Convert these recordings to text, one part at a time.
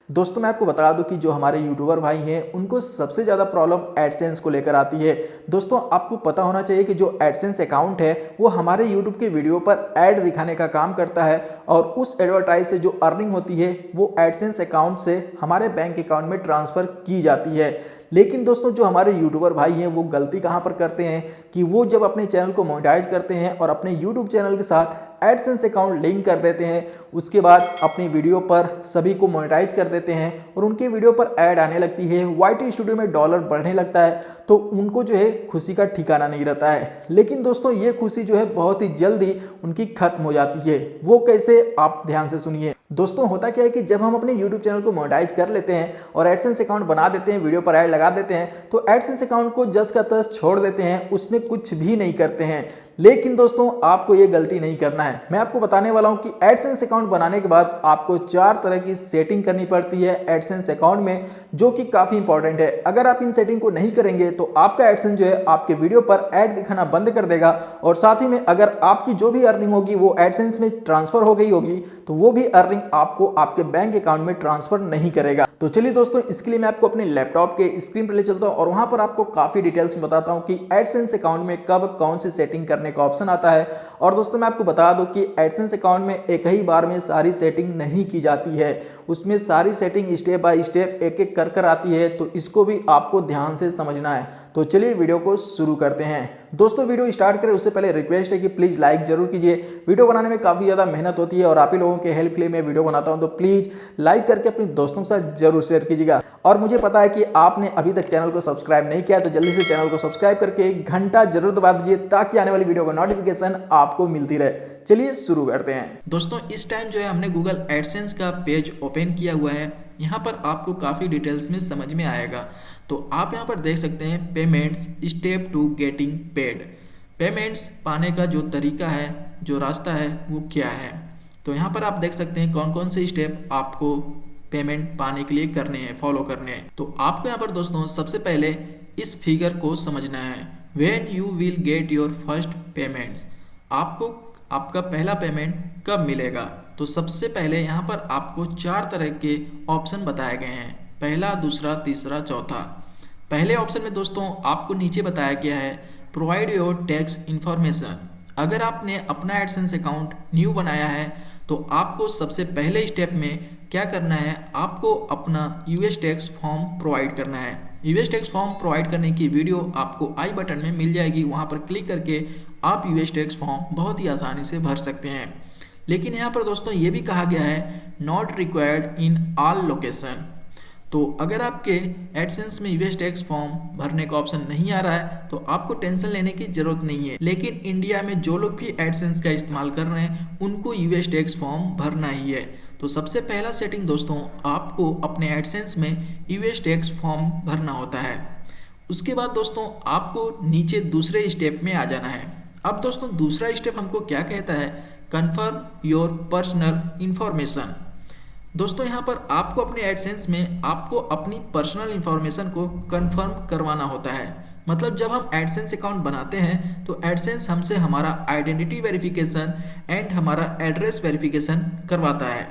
दोस्तों मैं आपको बता दूं कि जो हमारे यूट्यूबर भाई हैं उनको सबसे ज़्यादा प्रॉब्लम एडसेंस को लेकर आती है। दोस्तों आपको पता होना चाहिए कि जो एडसेंस अकाउंट है वो हमारे यूट्यूब के वीडियो पर ऐड दिखाने का काम करता है और उस एडवर्टाइज से जो अर्निंग होती है वो एडसेंस अकाउंट से हमारे बैंक अकाउंट में ट्रांसफ़र की जाती है। लेकिन दोस्तों जो हमारे यूट्यूबर भाई हैं वो गलती कहाँ पर करते हैं कि वो जब अपने चैनल को मोनेटाइज करते हैं और अपने यूट्यूब चैनल के साथ एडसेंस अकाउंट लिंक कर देते हैं, उसके बाद अपनी वीडियो पर सभी को मोनेटाइज कर देते हैं और उनके वीडियो पर ऐड आने लगती है, वाईटी स्टूडियो में डॉलर बढ़ने लगता है, तो उनको जो है खुशी का ठिकाना नहीं रहता है। लेकिन दोस्तों ये खुशी जो है बहुत ही जल्दी उनकी खत्म हो जाती है। वो कैसे, आप ध्यान से सुनिए। दोस्तों होता क्या है कि जब हम अपने YouTube चैनल को मोनेटाइज कर लेते हैं और एडसेंस अकाउंट बना देते हैं, वीडियो पर ऐड लगा देते हैं, तो एडसेंस अकाउंट को जस का तस छोड़ देते हैं, उसमें कुछ भी नहीं करते हैं। लेकिन दोस्तों आपको ये गलती नहीं करना है। मैं आपको बताने वाला हूं कि एडसेंस अकाउंट बनाने के बाद आपको 4 तरह की सेटिंग करनी पड़ती है एडसेंस अकाउंट में, जो कि काफ़ी इंपॉर्टेंट है। अगर आप इन सेटिंग को नहीं करेंगे तो आपका एडसेंस जो है आपके वीडियो पर ऐड दिखाना बंद कर देगा और साथ ही में अगर आपकी जो भी अर्निंग होगी वो एडसेंस में ट्रांसफर हो गई होगी तो वो भी अर्निंग आपको आपके बैंक अकाउंट में ट्रांसफर नहीं करेगा। तो चलिए दोस्तों, इसके लिए मैं आपको अपने लैपटॉप के स्क्रीन पर ले चलता हूं और वहां पर आपको काफी डिटेल्स में बताता हूं कि एडसेंस अकाउंट में कब कौन सी सेटिंग करने का ऑप्शन आता है। और दोस्तों मैं आपको बता दूं कि एडसेंस अकाउंट में एक ही बार में सारी सेटिंग नहीं की जाती है, उसमें सारी सेटिंग स्टेप बाय स्टेप एक एक कर आती है, तो इसको भी आपको ध्यान से समझना है। तो चलिए वीडियो को शुरू करते हैं। दोस्तों वीडियो स्टार्ट करें उससे पहले रिक्वेस्ट है कि प्लीज़ लाइक जरूर कीजिए। वीडियो बनाने में काफ़ी ज़्यादा मेहनत होती है और आप ही लोगों के हेल्प के लिए मैं वीडियो बनाता हूं, तो प्लीज़ लाइक करके अपने दोस्तों के साथ जरूर शेयर कीजिएगा। और मुझे पता है कि आपने अभी तक चैनल को सब्सक्राइब नहीं किया, तो जल्दी से चैनल को सब्सक्राइब करके घंटा जरूर दबा दीजिए ताकि आने वाली वीडियो का नोटिफिकेशन आपको मिलती रहे। चलिए शुरू करते हैं। दोस्तों इस टाइम जो है हमने गूगल एडसेंस का पेज ओपन किया हुआ है। यहाँ पर आपको काफ़ी डिटेल्स में समझ में आएगा। तो आप यहाँ पर देख सकते हैं payments step to getting paid. Payments पाने का जो तरीका है, जो रास्ता है वो क्या है। तो यहाँ पर आप देख सकते हैं कौन कौन से स्टेप आपको पेमेंट पाने के लिए करने हैं, फॉलो करने हैं। तो आपको यहाँ पर दोस्तों सबसे पहले इस फिगर को समझना है। When you will get your first payments, आपको आपका पहला पेमेंट कब मिलेगा। तो सबसे पहले यहाँ पर आपको 4 तरह के ऑप्शन बताए गए हैं, पहला, दूसरा, तीसरा, चौथा। पहले ऑप्शन में दोस्तों आपको नीचे बताया गया है प्रोवाइड योर टैक्स इंफॉर्मेशन। अगर आपने अपना एडसेंस अकाउंट न्यू बनाया है तो आपको सबसे पहले स्टेप में क्या करना है, आपको अपना यूएस टैक्स फॉर्म प्रोवाइड करना है। यूएस टैक्स फॉर्म प्रोवाइड करने की वीडियो आपको आई बटन में मिल जाएगी, वहां पर क्लिक करके आप यूएस टैक्स फॉर्म बहुत ही आसानी से भर सकते हैं। लेकिन यहाँ पर दोस्तों ये भी कहा गया है not required in all location. तो अगर आपके एडसेंस में यूएस टैक्स फॉर्म भरने का ऑप्शन नहीं आ रहा है तो आपको टेंशन लेने की जरूरत नहीं है। लेकिन इंडिया में जो लोग भी एडसेंस का इस्तेमाल कर रहे हैं उनको यूएस टैक्स फॉर्म भरना ही है। तो सबसे पहला सेटिंग दोस्तों आपको अपने एडसेंस में यूएस टैक्स फॉर्म भरना होता है। उसके बाद दोस्तों आपको नीचे दूसरे स्टेप में आ जाना है। अब दोस्तों दूसरा स्टेप हमको क्या कहता है, कन्फर्म योर पर्सनल इंफॉर्मेशन। दोस्तों यहाँ पर आपको अपने एडसेंस में आपको अपनी पर्सनल इंफॉर्मेशन को कंफर्म करवाना होता है। मतलब जब हम एडसेंस अकाउंट बनाते हैं तो एडसेंस हमसे हमारा आइडेंटिटी वेरिफिकेशन एंड हमारा एड्रेस वेरिफिकेशन करवाता है।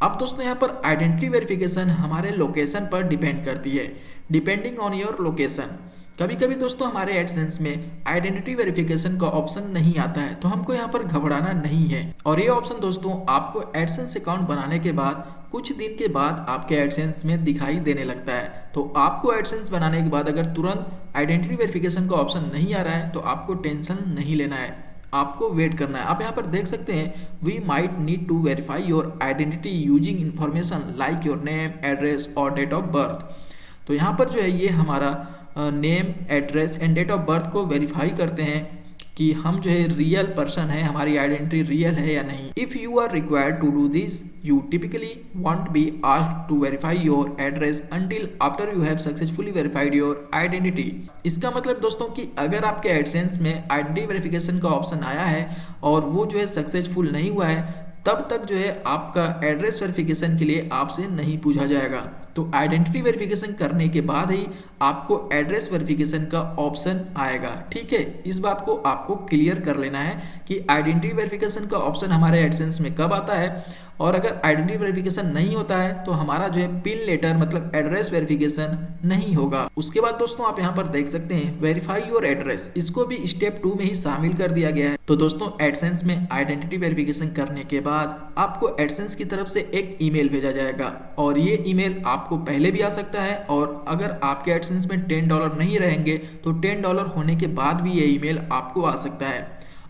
अब दोस्तों यहाँ पर आइडेंटिटी वेरिफिकेशन हमारे लोकेशन पर डिपेंड करती है, डिपेंडिंग ऑन योर लोकेशन। कभी कभी दोस्तों हमारे एडसेंस में आइडेंटिटी वेरिफिकेशन का ऑप्शन नहीं आता है, तो हमको यहाँ पर घबराना नहीं है। और ये ऑप्शन दोस्तों आपको एडसेंस अकाउंट बनाने के बाद कुछ दिन के बाद आपके एडसेंस में दिखाई देने लगता है। तो आपको एडसेंस बनाने के बाद अगर तुरंत आइडेंटिटी वेरिफिकेशन का ऑप्शन नहीं आ रहा है तो आपको टेंशन नहीं लेना है, आपको वेट करना है। आप यहाँ पर देख सकते हैं we might need to verify your identity using information like your name, address और डेट ऑफ बर्थ। तो यहाँ पर जो है ये हमारा name, address and date of birth को वेरीफाई करते हैं कि हम जो है रियल पर्सन है, हमारी आइडेंटिटी रियल है या नहीं। If you are required to do this you typically won't be asked to verify your address until after you have successfully verified your identity. इसका मतलब दोस्तों कि अगर आपके एडसेंस में आइडेंटिटी वेरिफिकेशन का ऑप्शन आया है और वो जो है सक्सेसफुल नहीं हुआ है, तब तक जो है आपका एड्रेस वेरिफिकेशन के लिए आपसे नहीं पूछा जाएगा। तो आइडेंटिटी वेरिफिकेशन करने के बाद ही आपको एड्रेस वेरिफिकेशन का ऑप्शन आएगा। ठीक है, इस बात को आपको क्लियर कर लेना है कि आइडेंटिटी वेरिफिकेशन का ऑप्शन हमारे एडसेंस में कब आता है, और अगर आइडेंटिटी वेरिफिकेशन नहीं होता है तो हमारा जो है पिन लेटर मतलब एड्रेस वेरिफिकेशन नहीं होगा। उसके बाद दोस्तों आप यहाँ पर देख सकते हैं वेरीफाई योर एड्रेस, इसको भी स्टेप 2 में ही शामिल कर दिया गया है। तो दोस्तों एडसेंस में आइडेंटिटी वेरिफिकेशन करने के बाद आपको एडसेंस की तरफ से एक ईमेल भेजा जाएगा, और ये ईमेल आपको पहले भी आ सकता है, और अगर आपके एडसेंस में $10 नहीं रहेंगे तो $10 होने के बाद भी ये ईमेल आपको आ सकता है।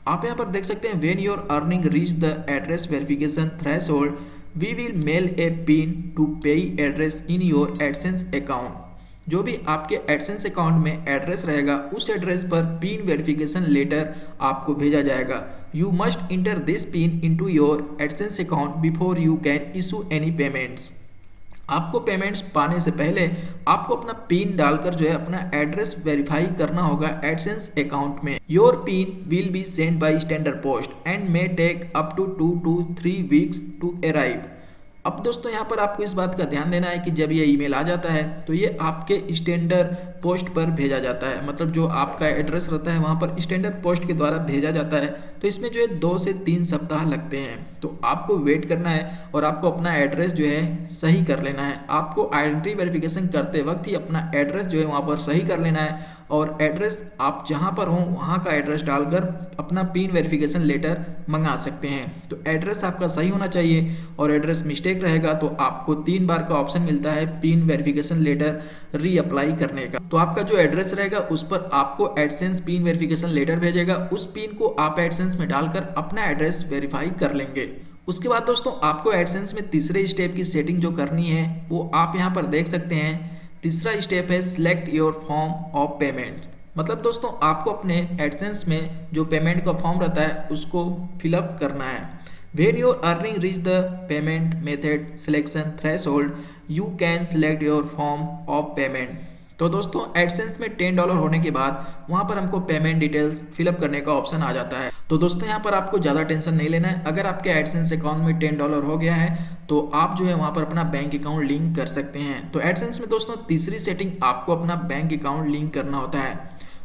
आप यहाँ पर देख सकते हैं when your earning reach the address verification threshold we will mail a PIN to payee address in your AdSense account. जो भी आपके एडसेंस अकाउंट में एड्रेस रहेगा उस एड्रेस पर पिन वेरिफिकेशन लेटर आपको भेजा जाएगा। You must inter this pin into your AdSense account before you can issue any payments. आपको पेमेंट्स पाने से पहले आपको अपना पिन डालकर जो है अपना एड्रेस वेरीफाई करना होगा एडसेंस अकाउंट में। Your pin will be send by standard post and may take up to 2 to 3 weeks to arrive. अब दोस्तों यहाँ पर आपको इस बात का ध्यान देना है कि जब ये ईमेल आ जाता है तो ये आपके स्टैंडर्ड पोस्ट पर भेजा जाता है, मतलब जो आपका एड्रेस रहता है वहाँ पर स्टैंडर्ड पोस्ट के द्वारा भेजा जाता है। तो इसमें जो है 2 से 3 सप्ताह लगते हैं, तो आपको वेट करना है और आपको अपना एड्रेस जो है सही कर लेना है। आपको आइडेंटिटी वेरिफिकेशन करते वक्त ही अपना एड्रेस जो है वहाँ पर सही कर लेना है, और एड्रेस आप जहाँ पर हों वहाँ का एड्रेस डालकर अपना पिन वेरिफिकेशन लेटर मंगा सकते हैं। तो एड्रेस आपका सही होना चाहिए, और एड्रेस मिस्टेक रहेगा तो आपको 3 बार का ऑप्शन मिलता है पिन वेरिफिकेशन लेटर रीअप्लाई करने का। तो आपका जो एड्रेस रहेगा उस पर आपको एडसेंस पिन वेरिफिकेशन लेटर भेजेगा, उस पिन को आप एडसेंस में डालकर अपना एड्रेस वेरीफाई कर लेंगे। उसके बाद दोस्तों आपको एडसेंस में तीसरे स्टेप की सेटिंग जो करनी है वो आप यहाँ पर देख सकते हैं। तीसरा स्टेप है select your form of payment. मतलब दोस्तों आपको अपने एडसेंस में जो पेमेंट का फॉर्म रहता है उसको फिलअप करना है। When your earning reach the payment method selection threshold you can select your form of payment. तो दोस्तों एडसेंस में $10 होने के बाद वहाँ पर हमको पेमेंट डिटेल्स फिलअप करने का ऑप्शन आ जाता है। तो दोस्तों यहाँ पर आपको ज़्यादा टेंशन नहीं लेना है। अगर आपके एडसेंस अकाउंट में $10 हो गया है तो आप जो है वहाँ पर अपना बैंक अकाउंट लिंक कर सकते हैं। तो एडसेंस में दोस्तों तीसरी सेटिंग आपको अपना बैंक अकाउंट लिंक करना होता है।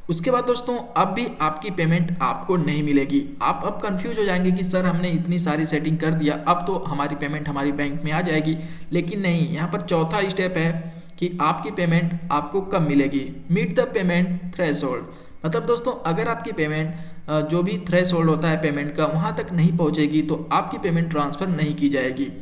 उसके बाद दोस्तों अब भी आपकी पेमेंट आपको नहीं मिलेगी। आप अब कंफ्यूज हो जाएंगे कि सर हमने इतनी सारी सेटिंग कर दिया, अब तो हमारी पेमेंट हमारी बैंक में आ जाएगी। लेकिन नहीं, यहाँ पर चौथा स्टेप है कि आपकी पेमेंट आपको कब मिलेगी। Meet the payment threshold. मतलब दोस्तों अगर आपकी पेमेंट जो भी थ्रेशोल्ड होता है पेमेंट का वहाँ तक नहीं पहुँचेगी तो आपकी पेमेंट ट्रांसफ़र नहीं की जाएगी।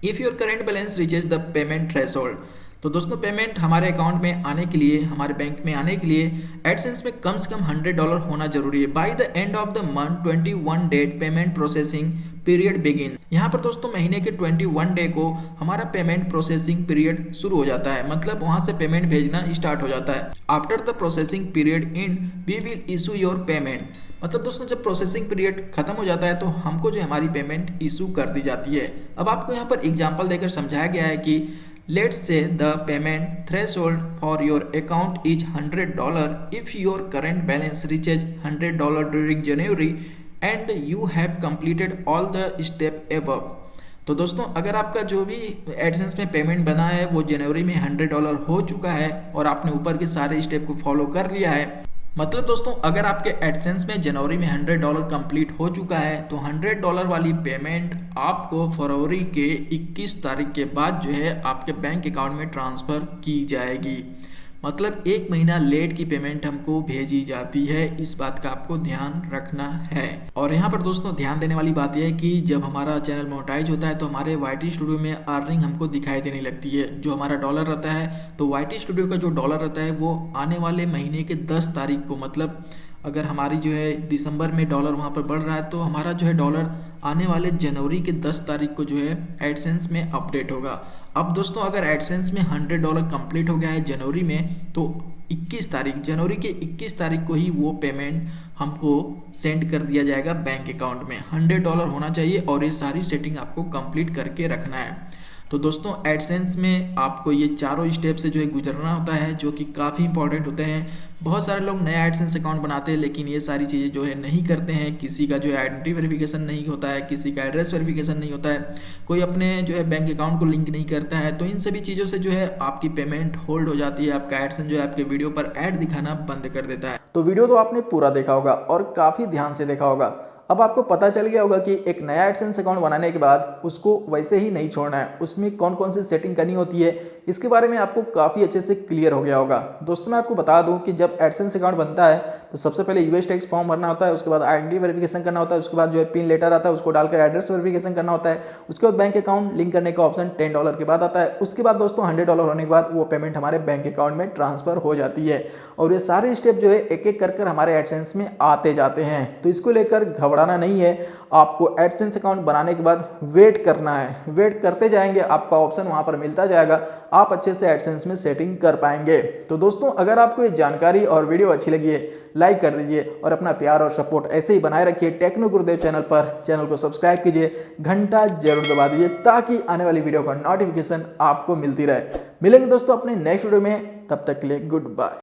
If your current balance reaches the payment threshold. तो दोस्तों पेमेंट हमारे अकाउंट में आने के लिए, हमारे बैंक में आने के लिए एडसेंस में कम से कम $100 होना जरूरी है। By the end of the month 21 date payment processing period begin. यहाँ पर दोस्तों महीने के 21 डे को हमारा पेमेंट प्रोसेसिंग पीरियड शुरू हो जाता है, मतलब वहाँ से पेमेंट भेजना स्टार्ट हो जाता है। After the processing period end we will issue your payment. मतलब दोस्तों जब प्रोसेसिंग पीरियड खत्म हो जाता है तो हमको जो हमारी पेमेंट इशू कर दी जाती है। अब आपको यहाँ पर एग्जाम्पल देकर समझाया गया है कि Let's say the payment threshold for your account is $100 if your current balance reaches $100 during January and you have completed all the step above। तो दोस्तों अगर आपका जो भी एडसेंस में पेमेंट बना है वो जनवरी में $100 हो चुका है और आपने ऊपर के सारे स्टेप को फॉलो कर लिया है, मतलब दोस्तों अगर आपके एडसेंस में जनवरी में $100 कंप्लीट हो चुका है तो $100 वाली पेमेंट आपको फरवरी के 21 तारीख के बाद जो है आपके बैंक अकाउंट में ट्रांसफ़र की जाएगी। मतलब 1 महीना लेट की पेमेंट हमको भेजी जाती है, इस बात का आपको ध्यान रखना है। और यहाँ पर दोस्तों ध्यान देने वाली बात यह है कि जब हमारा चैनल मोनेटाइज होता है तो हमारे YT स्टूडियो में अर्निंग हमको दिखाई देने लगती है। जो हमारा डॉलर रहता है तो YT स्टूडियो का जो डॉलर रहता है वो आने वाले महीने के 10 तारीख को, मतलब अगर हमारी जो है दिसंबर में डॉलर वहाँ पर बढ़ रहा है तो हमारा जो है डॉलर आने वाले जनवरी के 10 तारीख को जो है एडसेंस में अपडेट होगा। अब दोस्तों अगर एडसेंस में $100 कंप्लीट हो गया है जनवरी में तो 21 तारीख, जनवरी के 21 तारीख को ही वो पेमेंट हमको सेंड कर दिया जाएगा बैंक अकाउंट में। $100 होना चाहिए और ये सारी सेटिंग आपको कंप्लीट करके रखना है। तो दोस्तों एडसेंस में आपको ये चारों स्टेप से जो है गुजरना होता है, जो कि काफ़ी इंपॉर्टेंट होते हैं। बहुत सारे लोग नया एडसेंस अकाउंट बनाते हैं लेकिन ये सारी चीज़ें जो है नहीं करते हैं। किसी का जो है आइडेंटिटी वेरिफिकेशन नहीं होता है, किसी का एड्रेस वेरिफिकेशन नहीं होता है, कोई अपने जो है बैंक अकाउंट को लिंक नहीं करता है। तो इन सभी चीज़ों से जो है आपकी पेमेंट होल्ड हो जाती है, आपका एडसेंस जो है आपके वीडियो पर ऐड दिखाना बंद कर देता है। तो वीडियो तो आपने पूरा देखा होगा और काफ़ी ध्यान से देखा होगा। अब आपको पता चल गया होगा कि एक नया एडसेंस अकाउंट बनाने के बाद उसको वैसे ही नहीं छोड़ना है, उसमें कौन कौन सी सेटिंग करनी होती है, इसके बारे में आपको काफ़ी अच्छे से क्लियर हो गया होगा। दोस्तों मैं आपको बता दूं कि जब एडसेंस अकाउंट बनता है तो सबसे पहले यूएस टैक्स फॉर्म भरना होता है, उसके बाद आइडेंटिटी वेरिफिकेशन करना होता है, उसके बाद जो है पिन लेटर आता है उसको डालकर एड्रेस वेरिफिकेशन करना होता है, उसके बाद बैंक अकाउंट लिंक करने का ऑप्शन $10 के बाद आता है। उसके बाद दोस्तों $100 होने के बाद वो पेमेंट हमारे बैंक अकाउंट में ट्रांसफर हो जाती है। और ये सारे स्टेप जो है एक एक कर हमारे एडसेंस में आते जाते हैं। तो इसको लेकर घबराना नहीं है, आपको एडसेंस अकाउंट बनाने के बाद वेट करना है, वेट करते जाएंगे, आपका ऑप्शन वहां पर मिलता जाएगा, आप अच्छे से एडसेंस में सेटिंग कर पाएंगे। तो दोस्तों अगर आपको ये जानकारी और वीडियो अच्छी लगी है लाइक कर दीजिए और अपना प्यार और सपोर्ट ऐसे ही बनाए रखिए टेक्नो गुरुदेव चैनल पर। चैनल को सब्सक्राइब कीजिए, घंटा जरूर दबा दीजिए ताकि आने वाली वीडियो का नोटिफिकेशन आपको मिलती रहे। मिलेंगे दोस्तों अपने नेक्स्ट वीडियो में, तब तक के लिए गुड बाय।